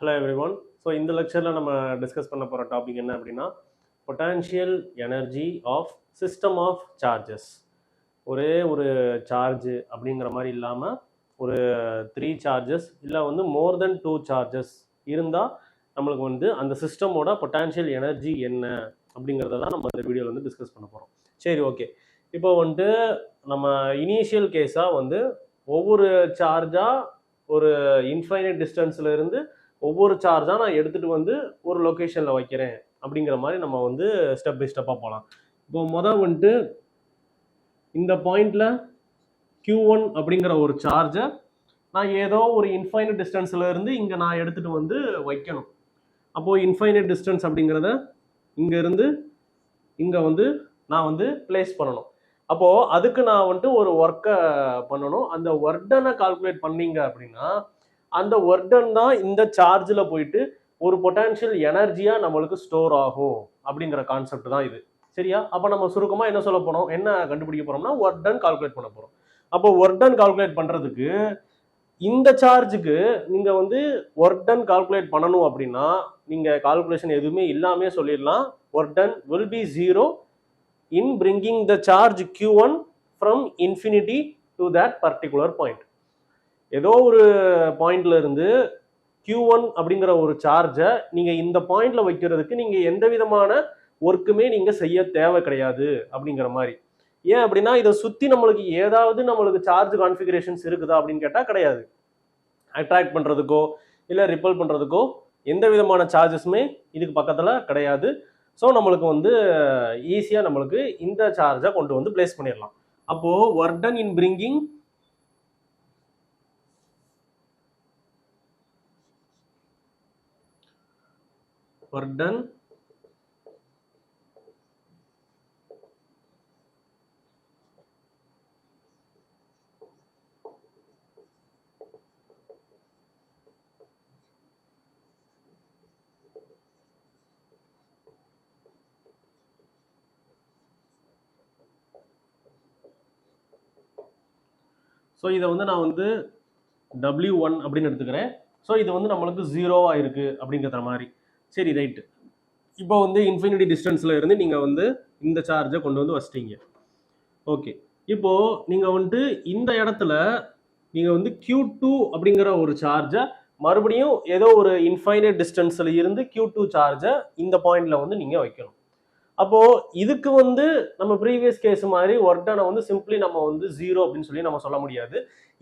Hello everyone. So இந்த லெக்சரில் நம்ம டிஸ்கஸ் பண்ண போகிற டாபிக் என்ன அப்படின்னா potential energy of system of charges. ஒரே ஒரு சார்ஜ் அப்படிங்கிற மாதிரி இல்லாமல் ஒரு 3 சார்ஜஸ் இல்லை மோர் தென் 2 சார்ஜஸ் இருந்தால் நம்மளுக்கு அந்த சிஸ்டமோட பொட்டான்ஷியல் எனர்ஜி என்ன அப்படிங்கிறத தான் நம்ம இந்த வீடியோவில் டிஸ்கஸ் பண்ண போகிறோம். சரி, ஓகே. இப்போ நம்ம இனிஷியல் கேஸாக ஒவ்வொரு சார்ஜாக ஒரு இன்ஃபைனைட் டிஸ்டன்ஸில் இருந்து ஒவ்வொரு சார்ஜாக நான் எடுத்துகிட்டு ஒரு லொக்கேஷனில் வைக்கிறேன் அப்படிங்கிற மாதிரி நம்ம ஸ்டெப் பை ஸ்டெப்பாக போகலாம். இப்போ முதல் இந்த பாயிண்டில் Q1 அப்படிங்கிற ஒரு சார்ஜை நான் ஏதோ ஒரு இன்ஃபைனைட் டிஸ்டன்ஸில் இருந்து இங்கே நான் எடுத்துகிட்டு வைக்கணும். அப்போது இன்ஃபைனைட் டிஸ்டன்ஸ் அப்படிங்கிறத இங்கேருந்து இங்கே நான் பிளேஸ் பண்ணணும். அப்போது அதுக்கு நான் ஒரு ஒர்க்கை பண்ணணும். அந்த ஒர்க்கனை கால்குலேட் பண்ணீங்க அப்படின்னா அந்த ஒர்டன் தான் இந்த சார்ஜில் போயிட்டு ஒரு பொட்டான்ஷியல் எனர்ஜியாக நம்மளுக்கு ஸ்டோர் ஆகும் அப்படிங்கிற கான்செப்ட் தான் இது. சரியா? அப்போ நம்ம சுருக்கமாக என்ன சொல்ல போகிறோம், என்ன கண்டுபிடிக்க போகிறோம்னா ஒர்டன் கால்குலேட் பண்ண போகிறோம். அப்போ ஒர்டன் கால்குலேட் பண்ணுறதுக்கு இந்த சார்ஜுக்கு நீங்கள் ஒர்டன் கால்குலேட் பண்ணணும் அப்படின்னா நீங்கள் கால்குலேஷன் எதுவுமே இல்லாமல் சொல்லிடலாம். Work done will be 0 in bringing the charge Q1 from infinity to that particular point. ஏதோ ஒரு பாயிண்ட்ல இருந்து Q1 அப்படிங்கிற ஒரு சார்ஜை நீங்க இந்த பாயிண்ட்ல வைக்கிறதுக்கு நீங்க எந்த விதமான ஒர்க்குமே நீங்க செய்ய தேவை கிடையாது அப்படிங்கிற மாதிரி. ஏன் அப்படின்னா இதை சுத்தி நம்மளுக்கு சார்ஜ் கான்ஃபிகரேஷன்ஸ் இருக்குதா அப்படின்னு கேட்டா கிடையாது. அட்ராக்ட் பண்றதுக்கோ இல்ல ரிப்பல் பண்றதுக்கோ எந்த விதமான சார்ஜஸுமே இதுக்கு பக்கத்துல கிடையாது. ஸோ நம்மளுக்கு ஈஸியா நம்மளுக்கு இந்த சார்ஜை கொண்டு பிளேஸ் பண்ணிடலாம். அப்போ work done in bringing work done so இதை நான் W1 அப்படின்னு எடுத்துக்கிறேன். ஸோ இது நம்மளுக்கு 0வா இருக்கு அப்படிங்கிற மாதிரி. சரி, ரைட்டு. இப்போ இன்ஃபினிட்டி டிஸ்டன்ஸில் இருந்து நீங்கள் இந்த சார்ஜை கொண்டு வச்சிட்டீங்க. ஓகே, இப்போது நீங்கள் இந்த இடத்துல நீங்கள் Q2 அப்படிங்கிற ஒரு சார்ஜை மறுபடியும் ஏதோ ஒரு இன்ஃபைனைட் டிஸ்டன்ஸில் இருந்து Q2 சார்ஜை இந்த பாயிண்டில் நீங்கள் வைக்கணும். அப்போது இதுக்கு நம்ம ப்ரீவியஸ் கேஸ் மாதிரி ஒர்க்டனை சிம்பிளி நம்ம 0 அப்படின்னு சொல்லி நம்ம சொல்ல முடியாது.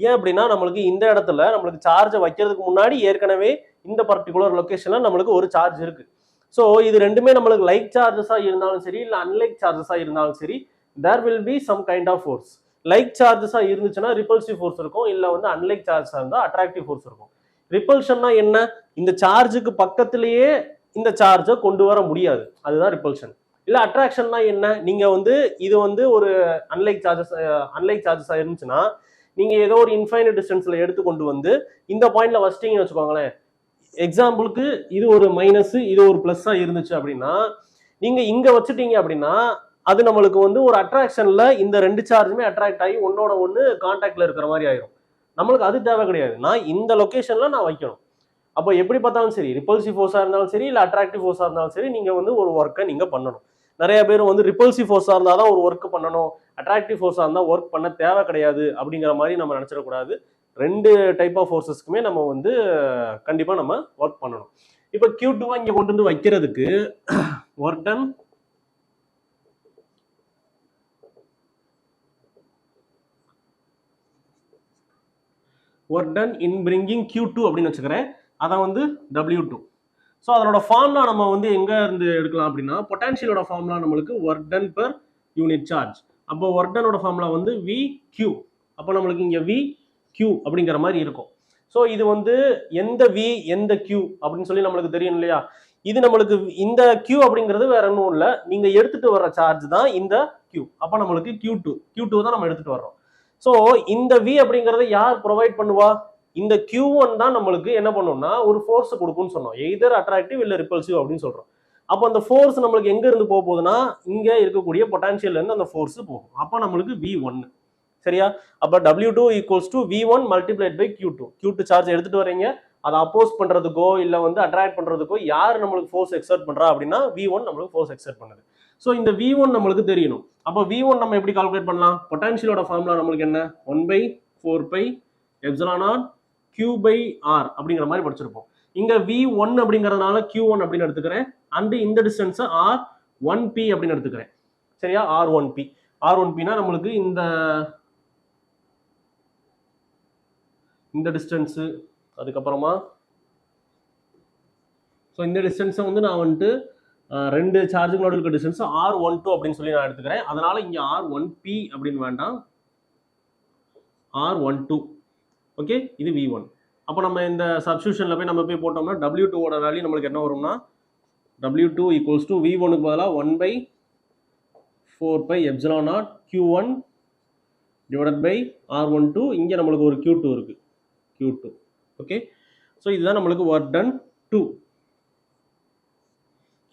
ஏன் அப்படின்னா நம்மளுக்கு இந்த இடத்துல நம்மளுக்கு சார்ஜை வைக்கிறதுக்கு முன்னாடி ஏற்கனவே இந்த பர்டிகுலர் லொக்கேஷனில் நம்மளுக்கு ஒரு சார்ஜ் இருக்கு. ஸோ இது ரெண்டுமே நம்மளுக்கு லைக் சார்ஜஸாக இருந்தாலும் சரி இல்லை அன்லைக் சார்ஜஸாக இருந்தாலும் சரி there will be some kind of force. Like சார்ஜஸாக இருந்துச்சுன்னா ரிப்பல்சிவ் ஃபோர்ஸ் இருக்கும், இல்லை அன்லைக் சார்ஜஸாக இருந்தால் அட்ராக்டிவ் ஃபோர்ஸ் இருக்கும். ரிப்பல்ஷன்னா என்ன? இந்த சார்ஜுக்கு பக்கத்திலேயே இந்த சார்ஜை கொண்டு வர முடியாது, அதுதான் ரிப்பல்ஷன். இல்லை அட்ராக்ஷன்னா என்ன? நீங்கள் இது ஒரு அன்லைக் சார்ஜஸாக இருந்துச்சுன்னா நீங்கள் ஏதோ ஒரு இன்ஃபைனைட் டிஸ்டன்ஸில் எடுத்து கொண்டு இந்த பாயிண்ட்ல வச்சிட்டீங்கன்னு வச்சுக்கோங்களேன். எக்ஸாம்பிளுக்கு இது ஒரு மைனஸ் இது ஒரு ப்ளஸ்ஸாக இருந்துச்சு அப்படின்னா நீங்கள் இங்கே வச்சுட்டீங்க அப்படின்னா அது நம்மளுக்கு ஒரு அட்ராக்ஷனில் இந்த ரெண்டு சார்ஜுமே அட்ராக்ட் ஆகி ஒன்னோட ஒன்று கான்டாக்டில் இருக்கிற மாதிரி ஆயிரும். நம்மளுக்கு அது தேவை கிடையாது. நான் இந்த லொக்கேஷனில் நான் வைக்கணும். அப்போ எப்படி பார்த்தாலும் சரி, ரிப்பல்சிவ் ஃபோர்ஸாக இருந்தாலும் சரி இல்லை அட்ராக்டிவ் ஃபோர்ஸாக இருந்தாலும் சரி நீங்கள் ஒரு ஒர்க்கை நீங்கள் பண்ணணும். நிறைய பேர் ரிப்பல்சிவ் ஃபோர்ஸாக இருந்தால் தான் ஒரு ஒர்க் பண்ணணும், அட்ராக்டிவ் ஃபோர்ஸாக இருந்தால் ஒர்க் பண்ண தேவை கிடையாது அப்படிங்கிற மாதிரி நம்ம நினச்சிடக்கூடாது. ரெண்டு டைப் ஆஃப் ஃபோர்ஸஸ்க்குமே நம்ம கண்டிப்பாக நம்ம ஒர்க் பண்ணணும். இப்போ Q2 இங்கே கொண்டு வைக்கிறதுக்கு work done in bringing Q2 அப்படின்னு வச்சுக்கிறேன். அதான் W2. ஸோ அதனோட ஃபார்முலா நம்ம எங்க இருந்து எடுக்கலாம் அப்படின்னா பொட்டான்ஷியலோட ஃபார்முலா நம்மளுக்கு work done per unit charge. அப்போ ஒர்க் டனோட ஃபார்முலா VQ. அப்போ நம்மளுக்கு இங்கே VQ அப்படிங்கிற மாதிரி இருக்கும். ஸோ இது எந்த V எந்த Q அப்படின்னு சொல்லி நம்மளுக்கு தெரியும் இல்லையா? இது நம்மளுக்கு இந்த Q அப்படிங்கிறது வேற ஒன்றும் இல்லை, நீங்க எடுத்துட்டு வர்ற சார்ஜ் தான் இந்த Q. அப்போ நம்மளுக்கு Q2 தான் நம்ம எடுத்துட்டு வர்றோம். ஸோ இந்த V அப்படிங்கிறத யார் ப்ரொவைட் பண்ணுவா? இந்த Q1 தான் நம்மளுக்கு என்ன பண்ணும்னா ஒரு ஃபோர்ஸ் கொடுக்கும்னு சொன்னோம், எய்தர் அட்ராக்டிவ் இல்லை ரிப்பல்சிவ் அப்படின்னு சொல்றோம். அப்போ அந்த ஃபோர்ஸ் நம்மளுக்கு எங்க இருந்து போக போகுதுன்னா இங்க இருக்கக்கூடிய பொட்டான்ஷியல்ல இருந்து அந்த ஃபோர்ஸ் போகும். அப்போ நம்மளுக்கு V1. சரியா? அப்போ W2 equals to V1 multiplied by Q2. Q2 charge எடுத்துட்டு வரீங்க, அதை அப்போஸ் பண்றதுக்கோ இல்லை வந்து அட்ராக்ட் பண்றதுக்கோ யார் நம்மளுக்கு ஃபோர்ஸ் எக்ஸர்ட் பண்றா அப்படின்னா V1 நம்மளுக்கு ஃபோர்ஸ் எக்ஸர்ட் பண்ணுது. ஸோ இந்த V1 நம்மளுக்கு தெரியணும். அப்போ V1 நம்ம எப்படி கால்குலேட் பண்ணலாம்? பொட்டான்ஷியலோட ஃபார்முலா நம்மளுக்கு என்ன? 1/4πε Q/r அப்படிங்கிற மாதிரி படிச்சிருப்போம். இங்க V1 அப்படிங்கறதுனால Q1 அப்படின்னு எடுத்துக்கிறேன். அண்ட் இந்த டிஸ்டன்ஸ் R1p அப்படின்னு எடுத்துக்கிறேன். சரியா? R1p. R1pனா நம்மளுக்கு இந்த டிஸ்டன்ஸ், அதுக்கப்புறமா ஸோ இந்த டிஸ்டன்ஸை வந்து நான் வந்துட்டு ரெண்டு சார்ஜுங்களோட இருக்க டிஸ்டன்ஸ் R12 அப்படின்னு சொல்லி நான் எடுத்துக்கிறேன். அதனால இங்க R1p அப்படின்னு வேண்டாம், R12. ஓகே, இது V1. அப்போ நம்ம இந்த சப்ஸ்டியூஷன்ல போய் நம்ம போய் போட்டோம்னா W2 ஓட வேல்யூ நம்மளுக்கு என்ன வரும்னா W2 ஈக்குவல்ஸ் டு V1க்கு பதிலாக 1/4πε0 Q1 டிவைடட் பை R12. இங்கே நம்மளுக்கு ஒரு Q2 இருக்கு, Q2. ஓகே, ஸோ இதுதான் நம்மளுக்கு ஒர்க் டன் 2.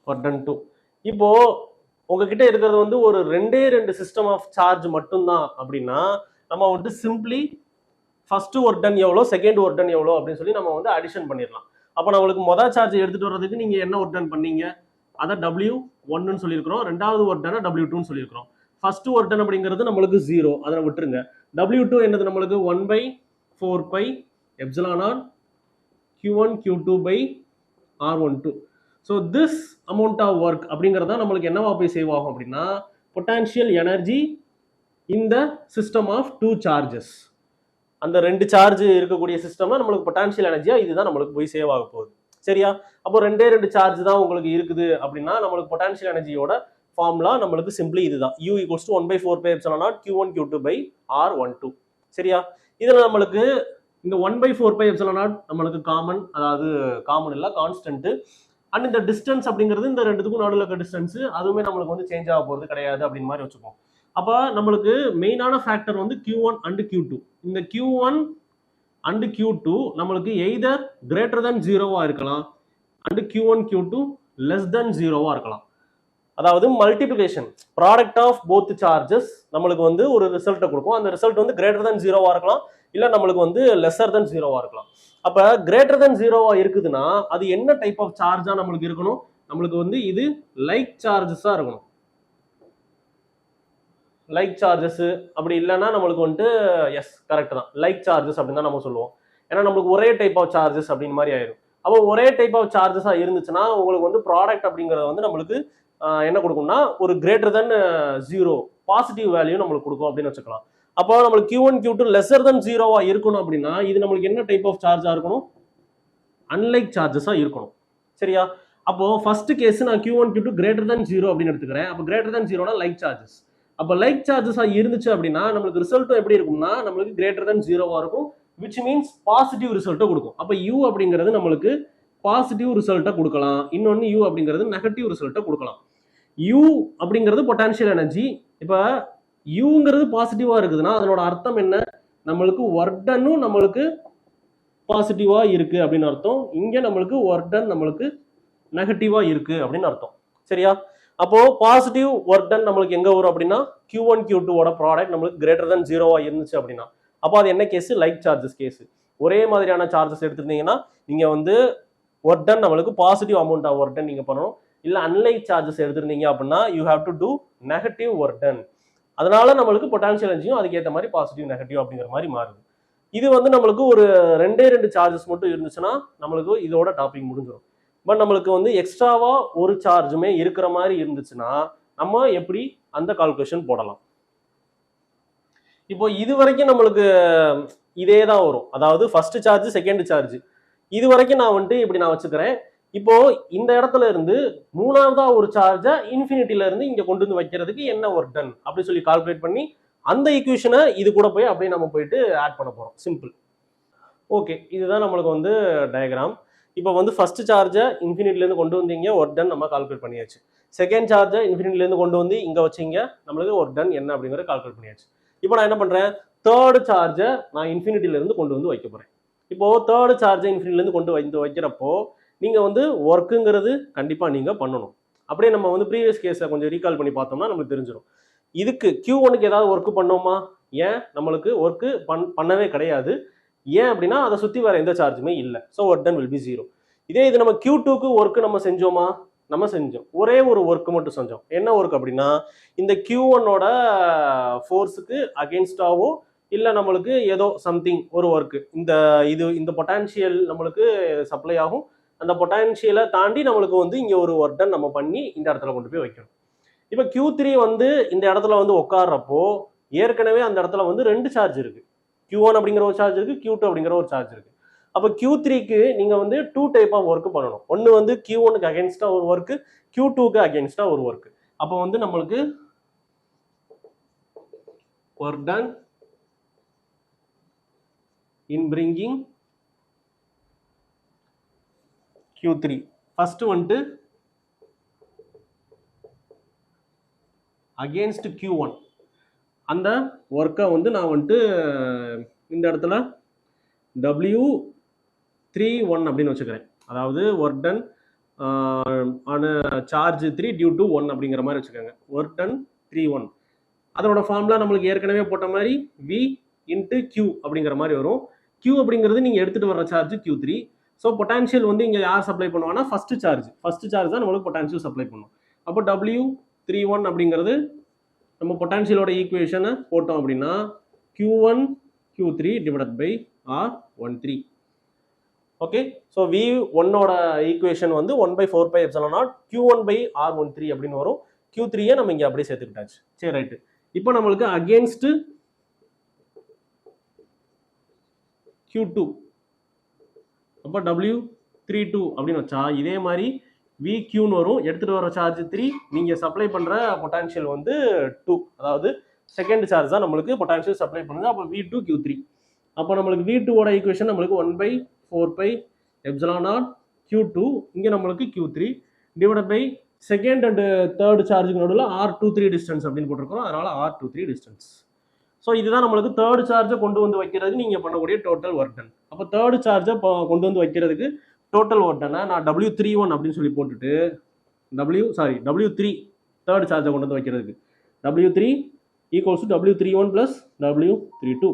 Work done 2. இப்போ உங்ககிட்ட இருக்கிறது வந்து ஒரு ரெண்டு சிஸ்டம் ஆஃப் சார்ஜ் மட்டும்தான் அப்படின்னா நம்ம வந்து சிம்பிளி ஃபர்ஸ்ட் ஒர்க் டன் எவ்வளோ, செகண்ட் ஒர்க் டன் எவ்வளோ அப்படின்னு சொல்லி நம்ம வந்து அடிஷன் பண்ணிடலாம். அப்போ நம்மளுக்கு மொதல் சார்ஜ் எடுத்துட்டு வர்றதுக்கு நீங்க என்ன ஒர்க் டன் பண்ணீங்க? அதை W1ன்னு சொல்லியிருக்கிறோம். ரெண்டாவது ஒர்க் டன் W2ன்னு சொல்லியிருக்கிறோம். ஃபர்ஸ்ட் ஒர்க் டன் அப்படிங்கிறது நம்மளுக்கு 0, அதை விட்டுருங்க. W2 என்னது நம்மளுக்கு 1/4πε0 Q1 Q2 by R12. So this amount of work அப்படிங்கிறதா நம்மளுக்கு என்னவா போய் சேவ் ஆகும் அப்படின்னா பொட்டான்ஷியல் எனர்ஜி இந்த சிஸ்டம் ஆஃப் 2 சார்ஜஸ். அந்த ரெண்டு சார்ஜ் இருக்கக்கூடிய சிஸ்டம்னா நம்மளுக்கு பொட்டான்ஷியல் எனர்ஜியா இதுதான் நம்மளுக்கு போய் சேவ் ஆக போகுது. சரியா? அப்போ ரெண்டு சார்ஜ் தான் உங்களுக்கு இருக்குது அப்படின்னா நம்மளுக்கு பொட்டான்ஷியல் எனர்ஜியோட ஃபார்முலா நம்மளுக்கு சிம்பிளி இதுதான். U equals to 1/4πε0 Q1 Q2 by R12. சரியா? இதுல நம்மளுக்கு இந்த 1/4πε0 நம்மளுக்கு காமன், அதாவது காமன் இல்ல கான்ஸ்டன்ட். அண்ட் இந்த டிஸ்டன்ஸ் அப்படிங்கிறது இந்த ரெண்டுத்துக்கும் நடுவில் இருக்க டிஸ்டன்ஸ், அதுவுமே நம்மளுக்கு வந்து சேஞ்ச் ஆக போகிறது கிடையாது அப்படின்னு மாதிரி வச்சுப்போம். அப்போ நம்மளுக்கு மெயினான ஃபேக்டர் வந்து Q1 அண்ட் Q2. இந்த Q1 அண்ட் Q2 நம்மளுக்கு எய்தர் கிரேட்டர் தென் 0வா இருக்கலாம் and Q1 Q2 less than 0வா இருக்கலாம். அதாவது multiplication product of both charges நம்மளுக்கு வந்து ஒரு ரிசல்ட்டை கொடுக்கும். அந்த ரிசல்ட் வந்து கிரேட்டர் தென் 0வா இருக்கலாம், இல்லை நம்மளுக்கு வந்து லெஸர் தென் 0வா இருக்கலாம். அப்ப கிரேட்டர் தென் 0வா இருக்குதுன்னா அது என்ன டைப் ஆஃப் சார்ஜா நம்மளுக்கு இருக்கணும்? நம்மளுக்கு வந்து இது லைக் சார்ஜஸா இருக்கணும். லைக் சார்ஜஸ் அப்படி இல்லைன்னா நம்மளுக்கு வந்துட்டு எஸ் கரெக்ட் தான், லைக் சார்ஜஸ் அப்படின்னு தான் நம்ம சொல்லுவோம். ஏன்னா நம்மளுக்கு ஒரே டைப் ஆஃப் சார்ஜஸ் அப்படின்னு மாதிரி ஆயிடும். அப்போ ஒரே டைப் ஆஃப் சார்ஜஸா இருந்துச்சுன்னா உங்களுக்கு வந்து ப்ராடக்ட் அப்படிங்கிறது வந்து நம்மளுக்கு என்ன கொடுக்கும்னா ஒரு கிரேட்டர் தென் 0 பாசிட்டிவ் வேல்யூ நம்மளுக்கு கொடுக்கும் அப்படின்னு வச்சுக்கலாம். அப்போ நம்மளுக்கு Q1 Q2 லெஸர் தென் 0வா இருக்கணும் அப்படின்னா இது நம்மளுக்கு என்ன டைப் ஆஃப் சார்ஜா இருக்கணும்? அன்லைக் சார்ஜஸா இருக்கணும். சரியா? அப்போ ஃபர்ஸ்ட் கேஸ் நான் Q1 Q2 கிரேட்டர் தென் 0 அப்படின்னு எடுத்துக்கிறேன். அப்போ கிரேட்டர் தென் 0னா லைக் சார்ஜஸ். அப்போ லைக் சார்ஜஸா இருந்துச்சு அப்படின்னா நம்மளுக்கு ரிசல்ட்டும் எப்படி இருக்கும்னா நம்மளுக்கு கிரேட்டர் தென் 0வா இருக்கும், விச் மீன்ஸ் பாசிட்டிவ் ரிசல்ட்டை கொடுக்கும். அப்போ U அப்படிங்கிறது நம்மளுக்கு பாசிட்டிவ் ரிசல்ட்டை கொடுக்கலாம், இன்னொன்று U அப்படிங்கிறது நெகட்டிவ் ரிசல்ட்டை கொடுக்கலாம். U அப்படிங்கிறது பொட்டான்ஷியல் எனர்ஜி. இப்போ யூங்கிறது பாசிட்டிவா இருக்குதுன்னா அதனோட அர்த்தம் என்ன? நம்மளுக்கு ஒர்க் டன்னும் நம்மளுக்கு பாசிட்டிவா இருக்கு அப்படின்னு அர்த்தம். இங்க நம்மளுக்கு ஒர்க் டன் நம்மளுக்கு நெகட்டிவா இருக்கு அப்படின்னு அர்த்தம். சரியா? அப்போ பாசிட்டிவ் ஒர்க் டன் நம்மளுக்கு எங்க வரும் அப்படின்னா Q1 Q2 ப்ராடக்ட் நம்மளுக்கு கிரேட்டர் தென் 0வா இருந்துச்சு அப்படின்னா அப்போ அது என்ன கேஸ்? Like charges case. ஒரே மாதிரியான சார்ஜஸ் எடுத்துருந்தீங்கன்னா நீங்க வந்து ஒர்க் டன் நம்மளுக்கு positive amount of work done நீங்க பண்ணணும். இல்ல அன்லைக் சார்ஜஸ் எடுத்திருந்தீங்க அப்படின்னா you have to do negative work done. அதனால நம்மளுக்கு பொட்டான்ஷியல் எனர்ஜியும் அதுக்கேற்ற மாதிரி பாசிட்டிவ் நெகட்டிவ் அப்படிங்கிற மாதிரி மாறுது. இது வந்து நம்மளுக்கு ஒரு ரெண்டு சார்ஜஸ் மட்டும் இருந்துச்சுன்னா நம்மளுக்கு இதோட டாபிக் முடிஞ்சிடும். பட் நம்மளுக்கு வந்து எக்ஸ்ட்ராவா ஒரு சார்ஜுமே இருக்கிற மாதிரி இருந்துச்சுன்னா நம்ம எப்படி அந்த கால்குலேஷன் போடலாம்? இப்போ இது வரைக்கும் நம்மளுக்கு இதே தான் வரும், அதாவது ஃபர்ஸ்ட் சார்ஜ் செகண்ட் சார்ஜ் இது வரைக்கும் நான் வந்துட்டு இப்படி நான் வச்சுக்கிறேன். இப்போ இந்த இடத்துல இருந்து மூணாவதா ஒரு சார்ஜை இன்ஃபினிட்டில இருந்து இங்க கொண்டு வந்து வைக்கிறதுக்கு என்ன ஒர்க் டன் அப்படி சொல்லி கால்குலேட் பண்ணி அந்த ஈக்குவேஷனை இது கூட போய் அப்படியே நம்ம போயிட்டு ஆட் பண்ண போறோம். சிம்பிள். ஓகே, இதுதான் நம்மளுக்கு வந்து டயக்ராம். இப்போ வந்து ஃபர்ஸ்ட் சார்ஜை இன்ஃபினிட்ல இருந்து கொண்டு வந்தீங்க, ஒர்க் டன் நம்ம கால்குலேட் பண்ணியாச்சு. செகண்ட் சார்ஜை இன்ஃபினிட்ல இருந்து கொண்டு வந்து இங்க வச்சீங்க, நம்மளுக்கு ஒர்க் டன் என்ன அப்படிங்கறத கால்குலேட் பண்ணியாச்சு. இப்போ நான் என்ன பண்றேன்? தேர்ட் சார்ஜை நான் இன்ஃபினிட்டில இருந்து கொண்டு வந்து வைக்க போறேன். இப்போ தேர்ட் சார்ஜை இன்ஃபினிட்ல இருந்து கொண்டு வந்து வைக்கிறப்போ நீங்க வந்து ஒர்க்குங்கிறது கண்டிப்பா நீங்க பண்ணணும். அப்படியே நம்ம வந்து ப்ரீவியஸ் கேஸை கொஞ்சம் ரீகால் பண்ணி பார்த்தோம்னா நமக்கு தெரிஞ்சிடும். இதுக்கு Q1க்கு ஏதாவது ஒர்க் பண்ணோமா? ஏன் நம்மளுக்கு ஒர்க்கு பண்ணவே கிடையாது. ஏன் அப்படின்னா அதை சுற்றி வேறு எந்த சார்ஜுமே இல்லை. So work done will be 0. இதே இது நம்ம Q2க்கு ஒர்க்கு நம்ம செஞ்சோமா? நம்ம செஞ்சோம். ஒரே ஒரு ஒர்க்கு மட்டும் செஞ்சோம். என்ன ஒர்க் அப்படின்னா இந்த Q1ஓட ஃபோர்ஸுக்கு அகெயின்ஸ்டாவோ இல்லை நம்மளுக்கு ஏதோ சம்திங் ஒரு ஒர்க்கு இந்த பொட்டான்ஷியல் நம்மளுக்கு சப்ளை ஆகும். அந்த பொட்டான்ஷியலை தாண்டி நம்மளுக்கு வந்து இங்கே ஒரு ஒர்க் டன் நம்ம பண்ணி இந்த இடத்துல கொண்டு போய் வைக்கணும். இப்போ Q3 வந்து இந்த இடத்துல வந்து உட்கார்றப்போ ஏற்கனவே அந்த இடத்துல வந்து 2 சார்ஜ் இருக்கு. Q1 அப்படிங்கிற ஒரு சார்ஜ் இருக்கு, Q2 அப்படிங்கிற ஒரு சார்ஜ் இருக்கு. அப்போ Q3க்கு நீங்க வந்து 2 டைப் ஆஃப் ஒர்க் பண்ணணும். ஒன்று வந்து Q1க்கு அகேன்ஸ்டா ஒரு ஒர்க்கு, Q2க்கு அகேன்ஸ்டா ஒரு ஒர்க்கு. அப்போ வந்து நம்மளுக்கு work done in bringing Q3 first வந்துட்டு அகேன்ஸ்ட் Q1 அந்த ஒர்க்கை வந்து நான் வந்துட்டு இந்த இடத்துல W31 அப்படின்னு வச்சுக்கிறேன். அதாவது work done on charge 3 due to 1 அப்படிங்கிற மாதிரி வச்சுக்கோங்க. ஒர்க் டன் 31 அதோட ஃபார்முலா நம்மளுக்கு ஏற்கனவே போட்ட மாதிரி V இன்ட்டு Q அப்படிங்கிற மாதிரி வரும். Q அப்படிங்கிறது நீங்கள் எடுத்துகிட்டு வர சார்ஜ் Q3. ஸோ பொட்டான்ஷியல் வந்து இங்கே யார் சப்ளை பண்ணுவாங்கன்னா ஃபர்ஸ்ட் சார்ஜ் தான் நம்மளுக்கு பொட்டான்ஷியல் சப்ளை பண்ணும். அப்போ W31 அப்படிங்கிறது நம்ம பொட்டான்ஷியலோட ஈக்குவேஷனை போட்டோம் அப்படின்னா Q1 Q3 divided by R13. Okay, so V1ஓட ஈக்குவேஷன் வந்து 1/4πε0 Q1 பை R13 அப்படின்னு வரும். Q3யை நம்ம இங்கே அப்படியே சேர்த்துக்கிட்டாச்சு. சரி, ரைட்டு. இப்போ நம்மளுக்கு அகேன்ஸ்ட் Q2 அப்போ W32 அப்படின்னு வச்சா இதே மாதிரி VQன்னு வரும். எடுத்துகிட்டு வர சார்ஜ் 3, நீங்கள் சப்ளை பண்ணுற பொட்டான்ஷியல் வந்து 2, அதாவது செகண்ட் சார்ஜ் தான் நம்மளுக்கு பொட்டான்ஷியல் சப்ளை பண்ணுது. அப்போ V2 Q3. அப்போ நம்மளுக்கு V2ஓட ஈக்குவேஷன் நம்மளுக்கு 1/4πε0 Q2, இங்கே நம்மளுக்கு Q3 divide by second and third சார்ஜுக்கு நடுவில் R23 டிஸ்டன்ஸ் அப்படின்னு போட்டிருக்கோம். அதனால R23 டிஸ்டன்ஸ். ஸோ இதுதான் நம்மளுக்கு தேர்ட் சார்ஜை கொண்டு வந்து வைக்கிறதுக்கு நீங்கள் பண்ணக்கூடிய டோட்டல் ஒர்க் டன். அப்போ தேர்ட் சார்ஜை கொண்டு வந்து வைக்கிறதுக்கு டோட்டல் ஒர்க் டனை நான் W31 அப்படின்னு சொல்லி போட்டுட்டு W3 தேர்ட் சார்ஜை கொண்டு வந்து வைக்கிறதுக்கு W3 equals to W31 plus W32.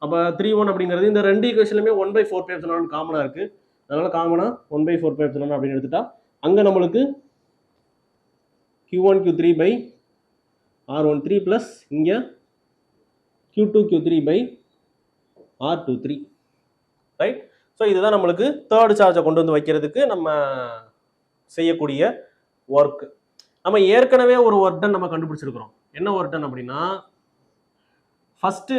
அப்போ 31 அப்படிங்கிறது இந்த ரெண்டு ஈக்குவேஷன்லையுமே 1/4πε0 காமனாக இருக்குது. அதனால காமனாக 1/4πε0 அப்படின்னு எடுத்துட்டா அங்கே நம்மளுக்கு Q1 Q3 by R13 plus இங்கே Q2 Q3 by R23. Right. So இதுதான் நம்மளுக்கு தேர்ட் சார்ஜை கொண்டு வந்து வைக்கிறதுக்கு நம்ம செய்யக்கூடிய ஒர்க்கு. நம்ம ஏற்கனவே ஒரு ஒர்க் டன் நம்ம கண்டுபிடிச்சிருக்கிறோம். என்ன ஒர்க் டன் அப்படின்னா ஃபர்ஸ்ட்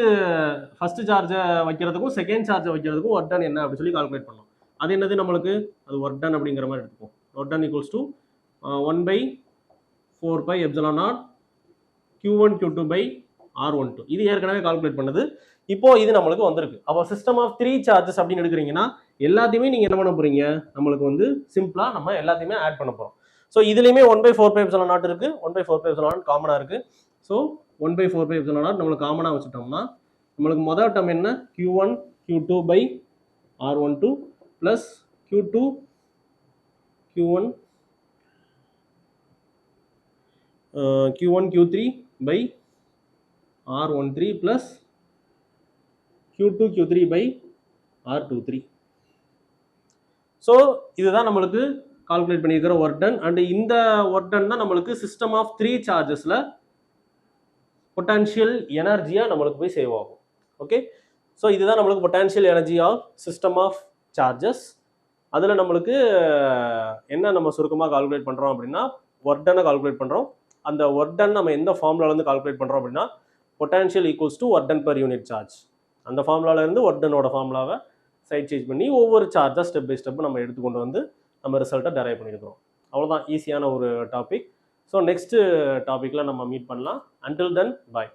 சார்ஜை வைக்கிறதுக்கும் செகண்ட் சார்ஜை வைக்கிறதுக்கும் ஒர்க் டன் என்ன அப்படின்னு சொல்லி கால்குலேட் பண்ணோம். அது என்னது நம்மளுக்கு அது ஒர்க் டன் அப்படிங்கிற மாதிரி எடுத்துப்போம். Work done equals to 1/4πε0 Q1 Q2 by R12. இது ஏற்கனவே கால்குலேட் பண்ணது. இப்போ இது நம்மளுக்கு வந்திருக்கு. அப்போ சிஸ்டம் ஆஃப் 3 சார்ஜஸ் அப்படின்னு எடுக்கிறீங்கன்னா எல்லாத்தையுமே நீங்கள் என்ன பண்ண போறீங்க, நம்மளுக்கு வந்து சிம்பிளா நம்ம எல்லாத்தையுமே ஆட் பண்ண போறோம். ஸோ இதுலையுமே 1/4πε0 இருக்கு, 1/4πε0 காமனாக இருக்கு. ஸோ 1/4πε0 நம்மளுக்கு காமனாக வச்சுட்டோம்னா நம்மளுக்கு முதல் டேர்ம் என்ன Q1 Q2 by R12 plus Q1 Q3 by R13 plus Q2 Q3 by R23. So இதுதான் நம்மளுக்கு கால்குலேட் பண்ணியிருக்கிற ஒர்க் டன். அண்ட் இந்த ஒர்க் டன் தான் நம்மளுக்கு சிஸ்டம் ஆஃப் 3 சார்ஜஸில் பொட்டான்ஷியல் எனர்ஜியாக நம்மளுக்கு போய் சேவ் ஆகும். ஓகே, ஸோ இதுதான் நம்மளுக்கு potential energy of system of charges. அதில் நம்மளுக்கு என்ன நம்ம சுருக்கமாக கால்குலேட் பண்ணுறோம் அப்படின்னா ஒர்க் டனை கால்குலேட் பண்ணுறோம். அந்த ஒர்க் டன் நம்ம எந்த ஃபார்முலாலேருந்து கால்குலேட் பண்ணுறோம் அப்படின்னா potential equals to work done per unit charge. அந்த ஃபார்முலாலேருந்து ஒர்க் டனோட ஃபார்முலாவை சைட் சேஞ்ச் பண்ணி ஒவ்வொரு சார்ஜாக ஸ்டெப் பை ஸ்டெப் நம்ம எடுத்துக்கொண்டு வந்து நம்ம ரிசல்ட்டை டெரைவ் பண்ணியிருக்கிறோம். அவ்வளோதான், ஈஸியான ஒரு டாபிக். ஸோ நெக்ஸ்ட் டாப்பிக்கில் நம்ம மீட் பண்ணலாம். அன்டில் தென் பாய்.